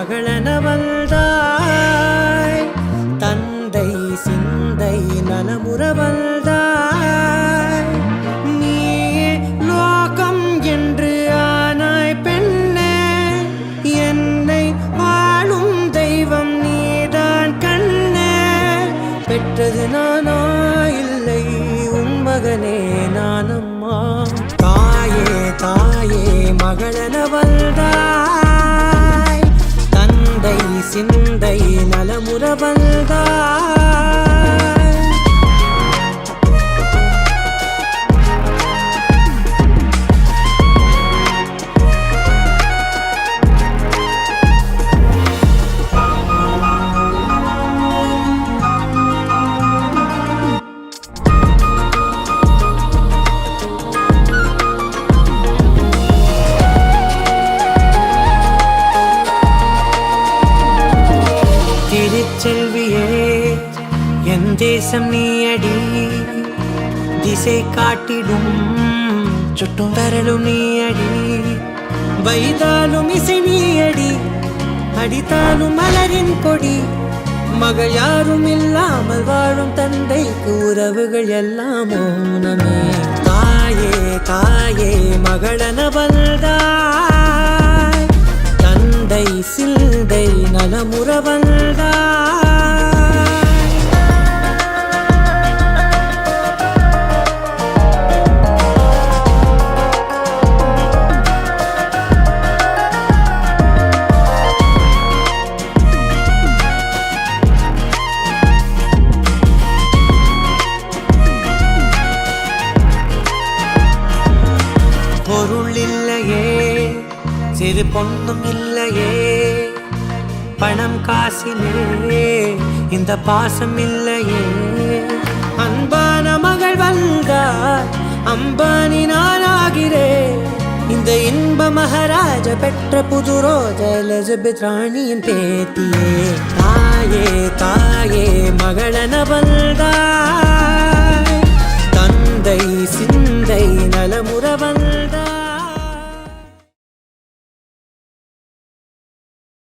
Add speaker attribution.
Speaker 1: மகளென வந்தாய் தந்தை சிந்தை நலமுற வந்தாய் நீ லோகம் என்று ஆனாய் பெண்ணே என்னை ஆளும் தெய்வம் நீதான் கண்ணே பெற்றது நானா இல்லை உன் மகனே நானம்மா தாயே தாயே மகளென வந்தாய் தந்தை சிந்தை நலமுற வந்தாய் திருச்செல்வியே என் தேசம் நீயடி திசை காட்டிடும் சுட்டும் வரலும் நீயடி வைதாலும் இசை நீயடி அடித்தாலும் மலரின் கொடி மகள் யாரும் இல்லாமல் வாழும் தந்தைக்கு உறவுகள் எல்லாம் மௌனமே தாயே தாயே மகளென வந்தாய் தந்தை சிந்தை நலமுற வந்தாய் பொருள் இல்லையே சிறு பொண்ணும் இல்லையே பணம் காசிலே இந்த பாசம் இல்லையே அன்பான மகள் வந்தார் அம்பானி நானாகிறேன் இந்த இன்ப மகாராஜ பெற்ற புது ரோஜா எலிசபெத் ராணியின் பேத்தியே தாயே தாயே மகளென வந்தாய் தந்தை சிந்தை நலமுற வந்தாய்